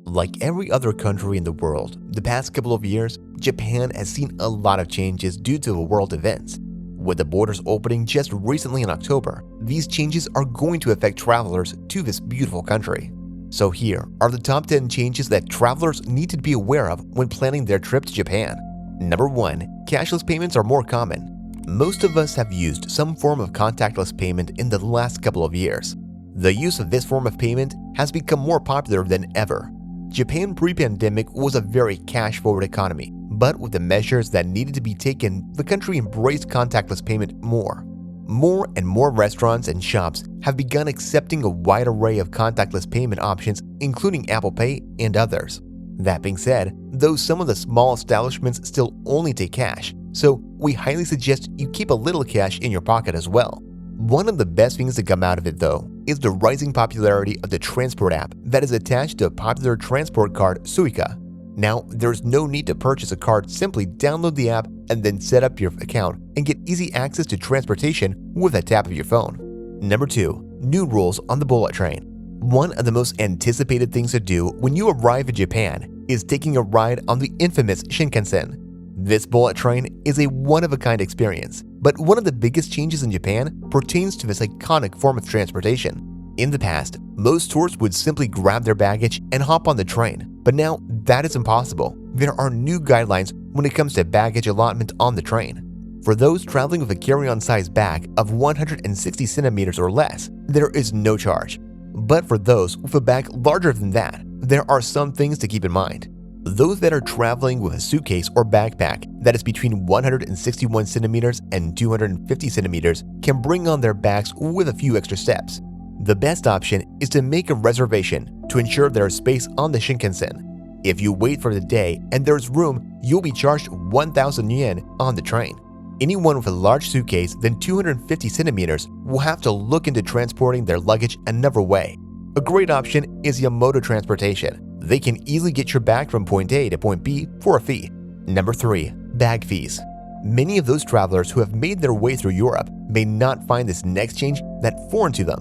Like every other country in the world, the past couple of years, Japan has seen a lot of changes due to world events. With the borders opening just recently in October, these changes are going to affect travelers to this beautiful country. So here are the top 10 changes that travelers need to be aware of when planning their trip to Japan. Number 1. Cashless payments are more common. Most of us have used some form of contactless payment in the last couple of years. The use of this form of payment has become more popular than ever. Japan pre-pandemic was a very cash-forward economy, but with the measures that needed to be taken, the country embraced contactless payment more. More and more restaurants and shops have begun accepting a wide array of contactless payment options, including Apple Pay and others. That being said, though some of the small establishments still only take cash, so we highly suggest you keep a little cash in your pocket as well. One of the best things to come out of it, though, is the rising popularity of the transport app that is attached to a popular transport card, Suica. Now, there's no need to purchase a card, simply download the app and then set up your account and get easy access to transportation with a tap of your phone. Number 2. New rules on the bullet train. One of the most anticipated things to do when you arrive in Japan is taking a ride on the infamous Shinkansen. This bullet train is a one-of-a-kind experience, but one of the biggest changes in Japan pertains to this iconic form of transportation. In the past, most tourists would simply grab their baggage and hop on the train, but now that is impossible. There are new guidelines when it comes to baggage allotment on the train. For those traveling with a carry-on size bag of 160 centimeters or less, there is no charge. But for those with a bag larger than that, there are some things to keep in mind. Those that are traveling with a suitcase or backpack that is between 161 centimeters and 250 centimeters can bring on their bags with a few extra steps. The best option is to make a reservation to ensure there is space on the Shinkansen. If you wait for the day and there's room, you'll be charged 1,000 yen on the train. Anyone with a large suitcase than 250 centimeters will have to look into transporting their luggage another way. A great option is Yamamoto transportation. They can easily get your bag from point A to point B for a fee. Number 3. Bag fees. Many of those travelers who have made their way through Europe may not find this next change that foreign to them.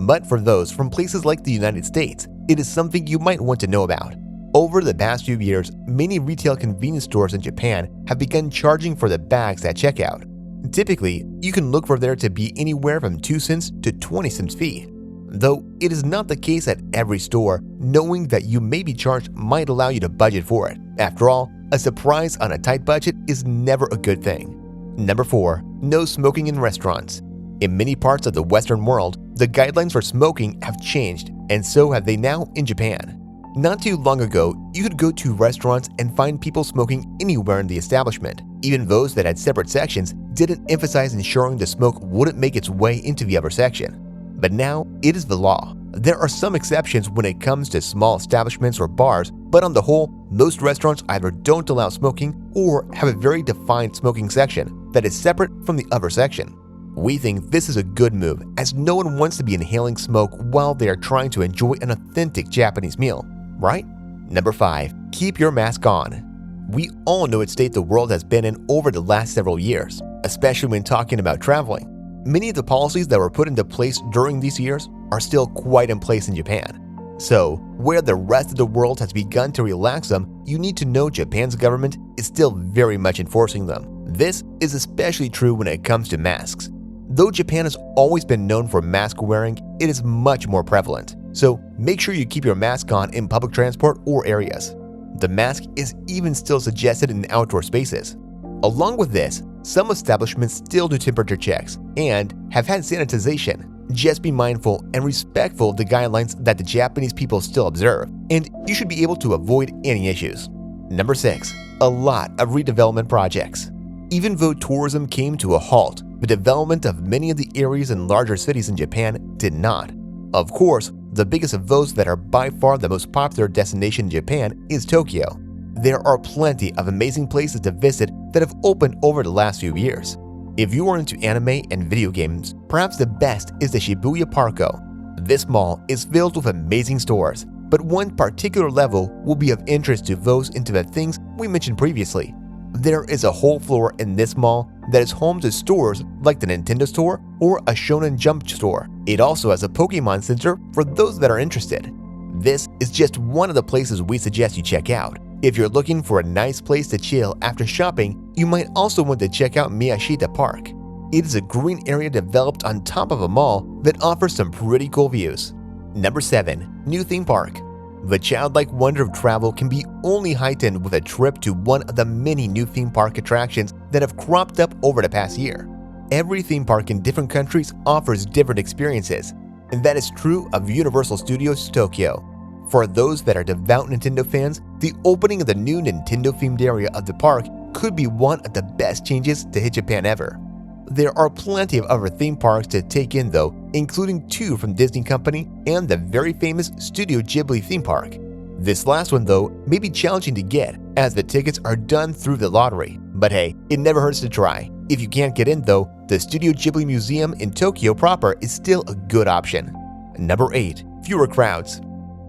But for those from places like the United States, it is something you might want to know about. Over the past few years, many retail convenience stores in Japan have begun charging for the bags at checkout. Typically, you can look for there to be anywhere from 2 cents to 20 cents fee. Though it is not the case at every store, knowing that you may be charged might allow you to budget for it. After all, a surprise on a tight budget is never a good thing. Number 4. No smoking in restaurants. In many parts of the Western world, the guidelines for smoking have changed, and so have they now in Japan. Not too long ago, you could go to restaurants and find people smoking anywhere in the establishment. Even those that had separate sections didn't emphasize ensuring the smoke wouldn't make its way into the other section. But now, it is the law. There are some exceptions when it comes to small establishments or bars, but on the whole, most restaurants either don't allow smoking or have a very defined smoking section that is separate from the other section. We think this is a good move, as no one wants to be inhaling smoke while they are trying to enjoy an authentic Japanese meal, right? Number 5. Keep your mask on. We all know what state the world has been in over the last several years, especially when talking about traveling. Many of the policies that were put into place during these years are still quite in place in Japan. So, where the rest of the world has begun to relax them, you need to know Japan's government is still very much enforcing them. This is especially true when it comes to masks. Though Japan has always been known for mask wearing, it is much more prevalent. So, make sure you keep your mask on in public transport or areas. The mask is even still suggested in outdoor spaces. Along with this, some establishments still do temperature checks and have had sanitization. Just be mindful and respectful of the guidelines that the Japanese people still observe, and you should be able to avoid any issues. Number 6. A lot of redevelopment projects. Even though tourism came to a halt, the development of many of the areas in larger cities in Japan did not. Of course, the biggest of those that are by far the most popular destination in Japan is Tokyo. There are plenty of amazing places to visit that have opened over the last few years. If you are into anime and video games, perhaps the best is the Shibuya Parko. This mall is filled with amazing stores, but one particular level will be of interest to those into the things we mentioned previously. There is a whole floor in this mall that is home to stores like the Nintendo store or a Shonen Jump store. It also has a Pokemon Center for those that are interested. This is just one of the places we suggest you check out. If you're looking for a nice place to chill after shopping, you might also want to check out Miyashita Park. It is a green area developed on top of a mall that offers some pretty cool views. Number 7. New theme park. The childlike wonder of travel can be only heightened with a trip to one of the many new theme park attractions that have cropped up over the past year. Every theme park in different countries offers different experiences, and that is true of Universal Studios Tokyo. For those that are devout Nintendo fans, the opening of the new Nintendo-themed area of the park could be one of the best changes to hit Japan ever. There are plenty of other theme parks to take in though, including 2 from Disney Company and the very famous Studio Ghibli theme park. This last one though may be challenging to get as the tickets are done through the lottery, but hey, it never hurts to try. If you can't get in though, the Studio Ghibli Museum in Tokyo proper is still a good option. Number 8. Fewer crowds.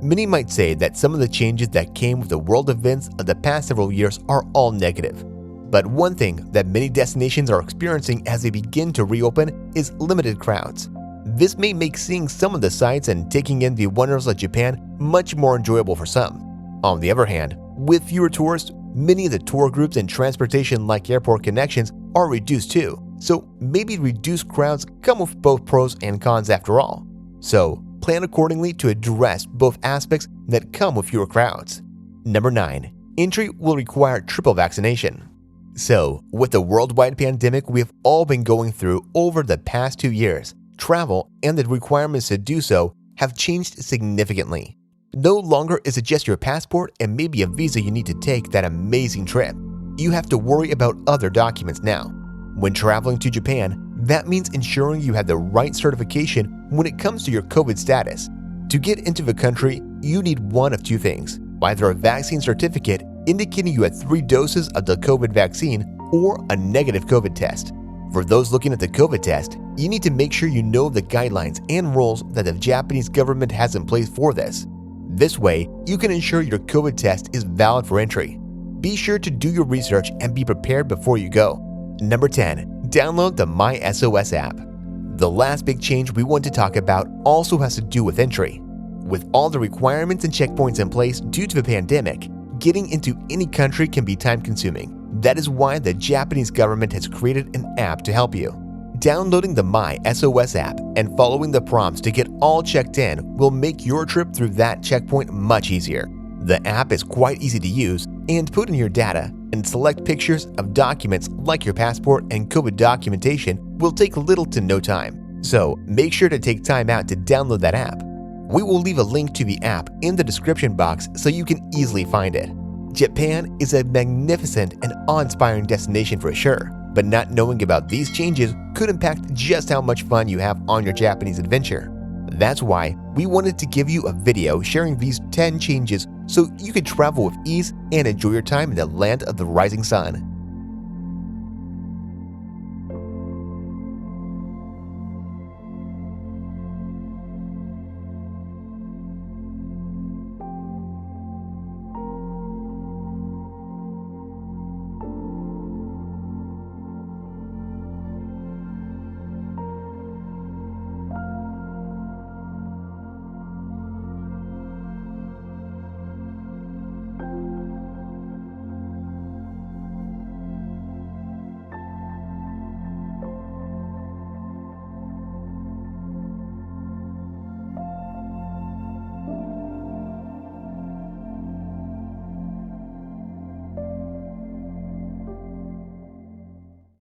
Many might say that some of the changes that came with the world events of the past several years are all negative. But one thing that many destinations are experiencing as they begin to reopen is limited crowds. This may make seeing some of the sights and taking in the wonders of Japan much more enjoyable for some. On the other hand, with fewer tourists, many of the tour groups and transportation-like airport connections are reduced too, so maybe reduced crowds come with both pros and cons after all. So plan accordingly to address both aspects that come with fewer crowds. Number 9. Entry will require triple vaccination. So, with the worldwide pandemic we have all been going through over the past 2 years, travel and the requirements to do so have changed significantly. No longer is it just your passport and maybe a visa you need to take that amazing trip. You have to worry about other documents now. When traveling to Japan, that means ensuring you have the right certification when it comes to your COVID status. To get into the country, you need one of 2 things: either a vaccine certificate indicating you had 3 doses of the COVID vaccine or a negative COVID test. For those looking at the COVID test, you need to make sure you know the guidelines and rules that the Japanese government has in place for this. This way, you can ensure your COVID test is valid for entry. Be sure to do your research and be prepared before you go. Number 10. Download the MySOS app. The last big change we want to talk about also has to do with entry. With all the requirements and checkpoints in place due to the pandemic, getting into any country can be time-consuming. That is why the Japanese government has created an app to help you. Downloading the MySOS app and following the prompts to get all checked in will make your trip through that checkpoint much easier. The app is quite easy to use, and put in your data and select pictures of documents like your passport and COVID documentation will take little to no time. So make sure to take time out to download that app. We will leave a link to the app in the description box so you can easily find it. Japan is a magnificent and awe-inspiring destination for sure, but not knowing about these changes could impact just how much fun you have on your Japanese adventure. That's why we wanted to give you a video sharing these 10 changes so you can travel with ease and enjoy your time in the land of the rising sun.